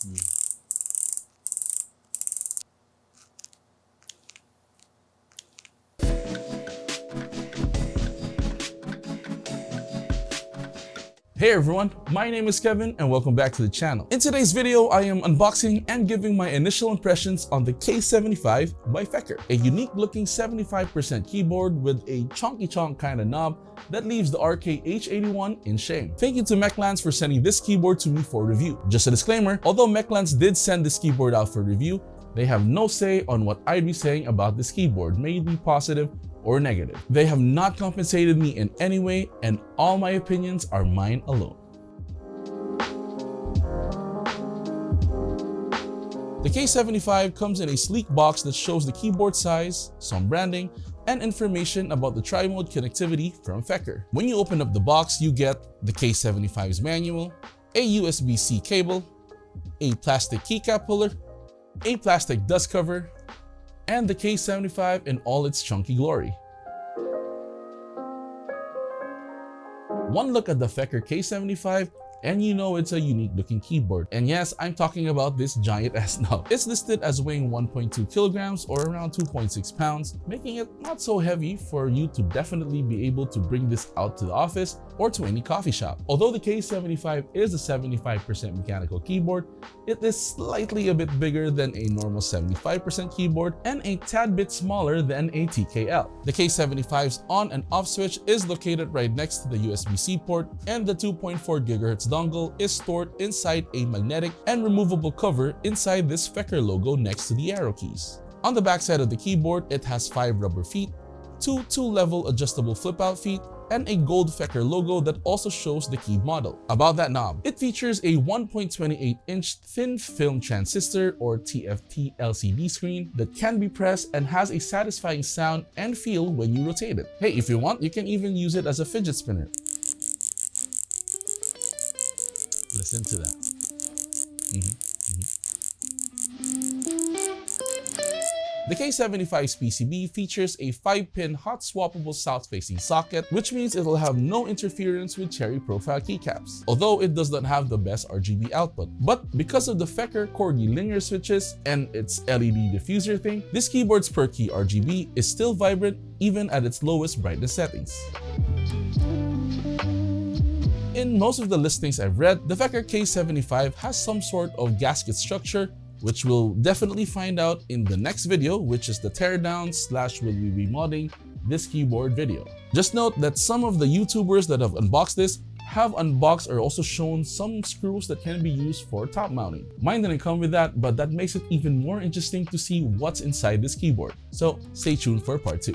Hey everyone, my name is Kevin and welcome back to the channel. In today's video, I am unboxing and giving my initial impressions on the K75 by Feker, a unique looking 75% keyboard with a chonky kind of knob that leaves the RK-H81 in shame. Thank you to Mechlands for sending this keyboard to me for review. Just a disclaimer, although Mechlands did send this keyboard out for review, they have no say on what I'd be saying about this keyboard, may it be positive or negative. They have not compensated me in any way, and all my opinions are mine alone. The K75 comes in a sleek box that shows the keyboard size, some branding, and information about the tri-mode connectivity from Feker. When you open up the box, you get the K75's manual, a USB-C cable, a plastic keycap puller, a plastic dust cover, and the K75 in all its chunky glory. One look at the Feker K75 and you know it's a unique looking keyboard. And yes, I'm talking about this giant ass knob. It's listed as weighing 1.2 kilograms or around 2.6 pounds, making it not so heavy for you to definitely be able to bring this out to the office or to any coffee shop. Although the K75 is a 75% mechanical keyboard, it is slightly a bit bigger than a normal 75% keyboard and a tad bit smaller than a TKL. The K75's on and off switch is located right next to the USB-C port, and the 2.4 GHz dongle is stored inside a magnetic and removable cover inside this Feker logo next to the arrow keys. On the back side of the keyboard, it has 5 rubber feet, 2 two-level adjustable flip-out feet, and a gold Feker logo that also shows the key model. About that knob, it features a 1.28-inch thin film transistor or TFT LCD screen that can be pressed and has a satisfying sound and feel when you rotate it. Hey, if you want, you can even use it as a fidget spinner. Listen to that. The K75's PCB features a 5-pin hot-swappable south-facing socket, which means it'll have no interference with cherry profile keycaps, although it does not have the best RGB output. But because of the Feker Corgi linear switches and its LED diffuser thing, this keyboard's per key RGB is still vibrant even at its lowest brightness settings. In most of the listings I've read, the Feker K75 has some sort of gasket structure, which we'll definitely find out in the next video, which is the teardown/will we be modding this keyboard video. Just note that some of the YouTubers that have unboxed this have unboxed or also shown some screws that can be used for top mounting. Mine didn't come with that, but that makes it even more interesting to see what's inside this keyboard. So stay tuned for part 2.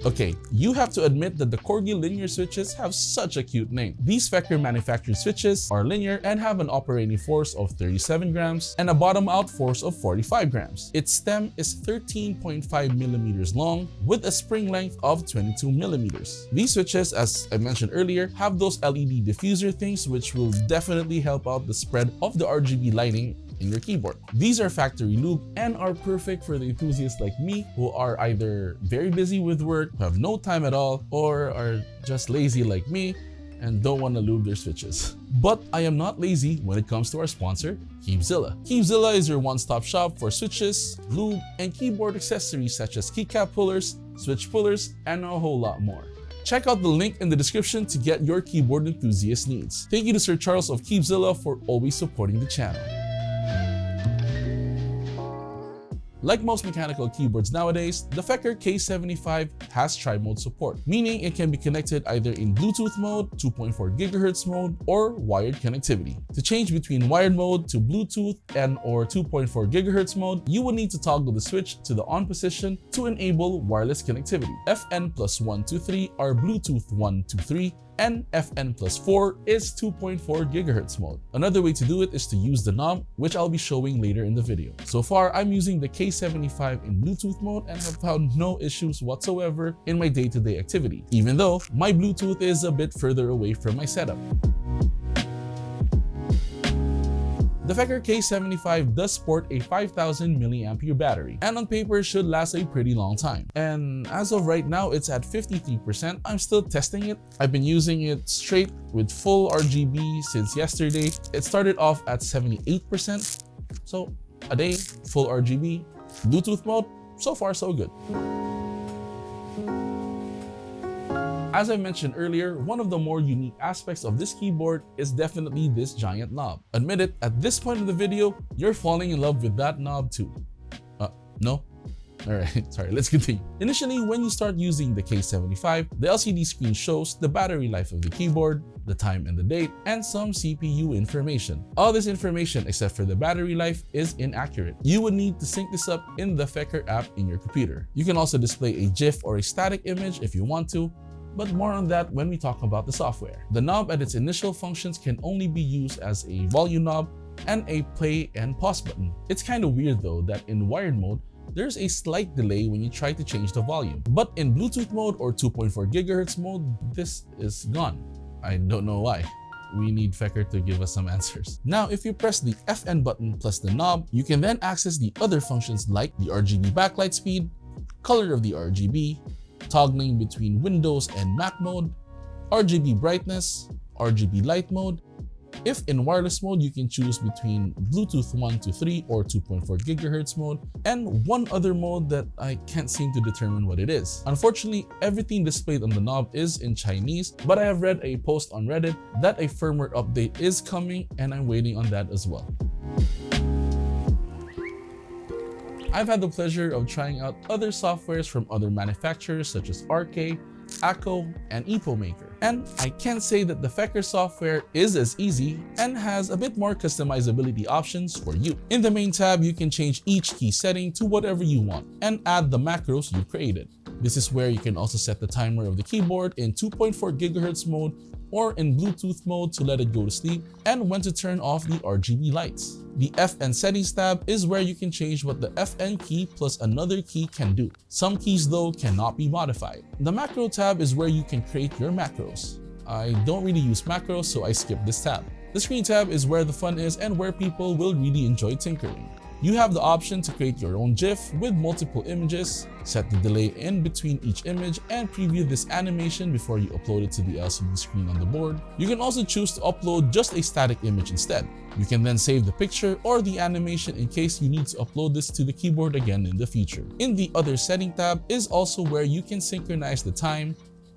Okay, you have to admit that the Corgi linear switches have such a cute name. These Feker manufactured switches are linear and have an operating force of 37 grams and a bottom out force of 45 grams. Its stem is 13.5 millimeters long with a spring length of 22 millimeters. These switches, as I mentioned earlier, have those LED diffuser things which will definitely help out the spread of the RGB lighting in your keyboard. These are factory lube and are perfect for the enthusiasts like me who are either very busy with work, have no time at all, or are just lazy like me and don't want to lube their switches. But I am not lazy when it comes to our sponsor, Keepzilla. Keepzilla is your one-stop shop for switches, lube, and keyboard accessories such as keycap pullers, switch pullers, and a whole lot more. Check out the link in the description to get your keyboard enthusiast needs. Thank you to Sir Charles of Keepzilla for always supporting the channel. Like most mechanical keyboards nowadays, the Feker K75 has tri-mode support, meaning it can be connected either in Bluetooth mode, 2.4 GHz mode, or wired connectivity. To change between wired mode to Bluetooth and or 2.4 GHz mode, you will need to toggle the switch to the on position to enable wireless connectivity. FN+123 are Bluetooth 123, and FN+4 is 2.4 GHz mode. Another way to do it is to use the knob, which I'll be showing later in the video. So far, I'm using the K75 in Bluetooth mode and have found no issues whatsoever in my day-to-day activity, even though my Bluetooth is a bit further away from my setup. The Feker K75 does sport a 5000 mAh battery, and on paper should last a pretty long time. And as of right now, it's at 53%. I'm still testing it. I've been using it straight with full RGB since yesterday. It started off at 78%. So a day, full RGB, Bluetooth mode, so far so good. As I mentioned earlier, one of the more unique aspects of this keyboard is definitely this giant knob. Admit it, at this point of the video, you're falling in love with that knob too. No? Alright, sorry, let's continue. Initially, when you start using the K75, the LCD screen shows the battery life of the keyboard, the time and the date, and some CPU information. All this information, except for the battery life, is inaccurate. You would need to sync this up in the Feker app in your computer. You can also display a GIF or a static image if you want to, but more on that when we talk about the software. The knob at its initial functions can only be used as a volume knob and a play and pause button. It's kind of weird though that in wired mode, there's a slight delay when you try to change the volume. But in Bluetooth mode or 2.4 GHz mode, this is gone. I don't know why. We need Feker to give us some answers. Now, if you press the FN button plus the knob, you can then access the other functions like the RGB backlight speed, color of the RGB, toggling between Windows and Mac mode, RGB brightness, RGB light mode. If in wireless mode, you can choose between Bluetooth 1 to 3 or 2.4 GHz mode, and one other mode that I can't seem to determine what it is. Unfortunately, everything displayed on the knob is in Chinese, but I have read a post on Reddit that a firmware update is coming, and I'm waiting on that as well. I've had the pleasure of trying out other softwares from other manufacturers such as RK, Acco, and EpoMaker. And I can say that the Feker software is as easy and has a bit more customizability options for you. In the main tab, you can change each key setting to whatever you want and add the macros you created. This is where you can also set the timer of the keyboard in 2.4 GHz mode or in Bluetooth mode to let it go to sleep, and when to turn off the RGB lights. The FN settings tab is where you can change what the FN key plus another key can do. Some keys though cannot be modified. The macro tab is where you can create your macros. I don't really use macros, so I skip this tab. The screen tab is where the fun is and where people will really enjoy tinkering. You have the option to create your own GIF with multiple images, set the delay in between each image, and preview this animation before you upload it to the LCD screen on the board. You can also choose to upload just a static image instead. You can then save the picture or the animation in case you need to upload this to the keyboard again in the future. In the other setting tab is also where you can synchronize the time,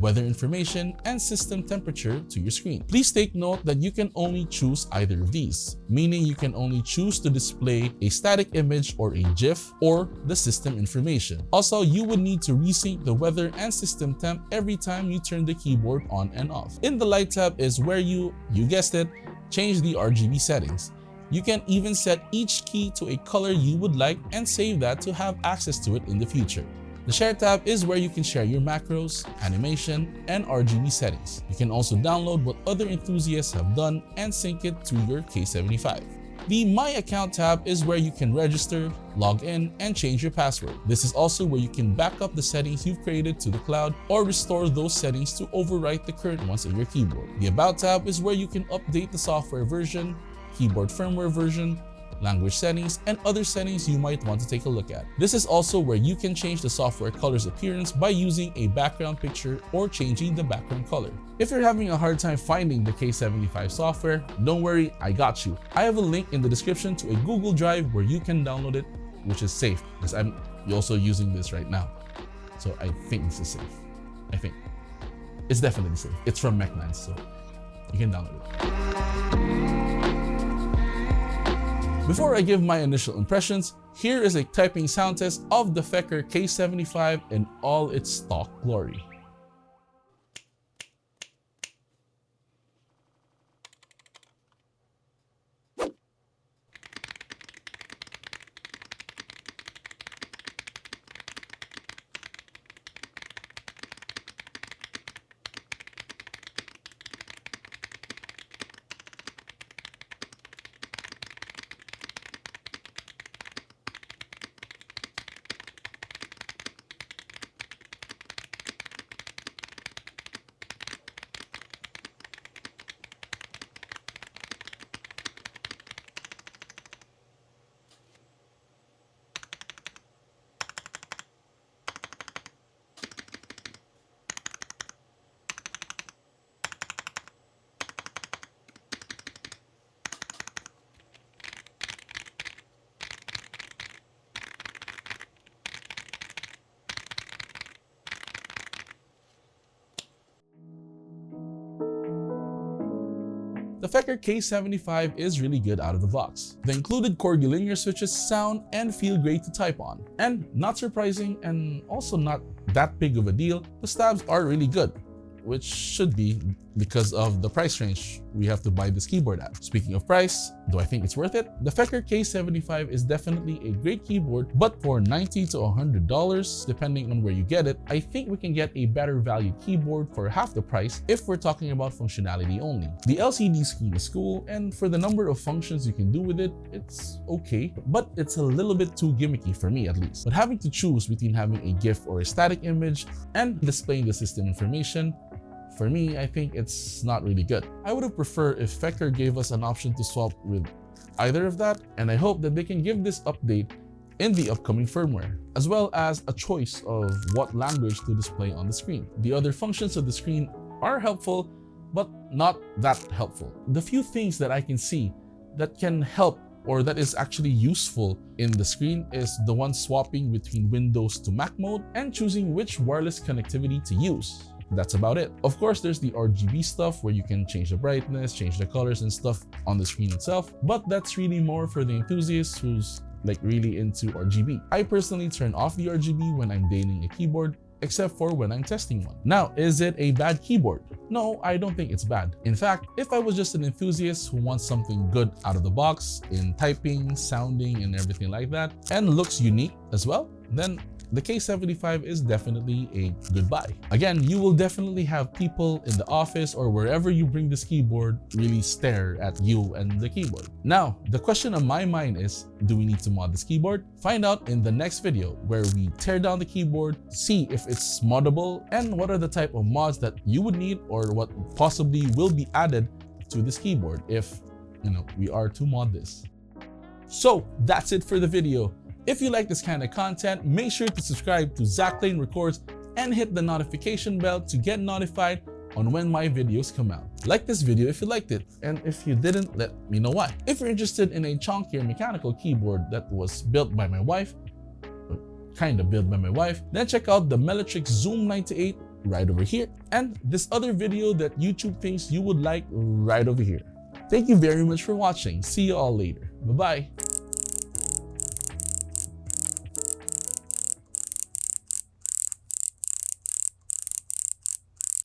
weather information, and system temperature to your screen. Please take note that you can only choose either of these, meaning you can only choose to display a static image or a GIF or the system information. Also, you would need to resync the weather and system temp every time you turn the keyboard on and off. In the light tab is where you guessed it, change the RGB settings. You can even set each key to a color you would like and save that to have access to it in the future. The Share tab is where you can share your macros, animation, and RGB settings. You can also download what other enthusiasts have done and sync it to your K75. The My Account tab is where you can register, log in, and change your password. This is also where you can back up the settings you've created to the cloud or restore those settings to overwrite the current ones in your keyboard. The About tab is where you can update the software version, keyboard firmware version, language settings, and other settings you might want to take a look at. This is also where you can change the software color's appearance by using a background picture or changing the background color. If you're having a hard time finding the K75 software, don't worry, I got you. I have a link in the description to a Google Drive where you can download it, which is safe because I'm also using this right now. So I think this is safe. I think. It's definitely safe. It's from MechMans, so you can download it. Before I give my initial impressions, here is a typing sound test of the Feker K75 in all its stock glory. the Feker K75 is really good out of the box. The included Corgi linear switches sound and feel great to type on. And not surprising and also not that big of a deal, the stabs are really good, which should be because of the price range we have to buy this keyboard at. Speaking of price, do I think it's worth it? The Feker K75 is definitely a great keyboard, but for $90 to $100, depending on where you get it, I think we can get a better value keyboard for half the price if we're talking about functionality only. The LCD screen is cool, and for the number of functions you can do with it, it's okay, but it's a little bit too gimmicky for me at least. But having to choose between having a GIF or a static image and displaying the system information, for me, I think it's not really good. I would have preferred if Feker gave us an option to swap with either of that, and I hope that they can give this update in the upcoming firmware, as well as a choice of what language to display on the screen. The other functions of the screen are helpful, but not that helpful. The few things that I can see that can help or that is actually useful in the screen is the one swapping between Windows to Mac mode and choosing which wireless connectivity to use. That's about it. Of course, there's the RGB stuff where you can change the brightness, change the colors and stuff on the screen itself, but that's really more for the enthusiast who's like really into RGB. I personally turn off the RGB when I'm dating a keyboard, except for when I'm testing one. Now, is it a bad keyboard? No, I don't think it's bad. In fact, if I was just an enthusiast who wants something good out of the box in typing, sounding, and everything like that, and looks unique as well, then the K75 is definitely a good buy. Again, you will definitely have people in the office or wherever you bring this keyboard really stare at you and the keyboard. Now, the question on my mind is, do we need to mod this keyboard? Find out in the next video where we tear down the keyboard, see if it's moddable, and what are the type of mods that you would need or what possibly will be added to this keyboard if, we are to mod this. So that's it for the video. If you like this kind of content, make sure to subscribe to Zach Lane Records and hit the notification bell to get notified on when my videos come out. Like this video if you liked it, and if you didn't, let me know why. If you're interested in a chunkier mechanical keyboard that was built by my wife, or kind of built by my wife, then check out the Melitrix Zoom 98 right over here, and this other video that YouTube thinks you would like right over here. Thank you very much for watching. See you all later. Bye-bye.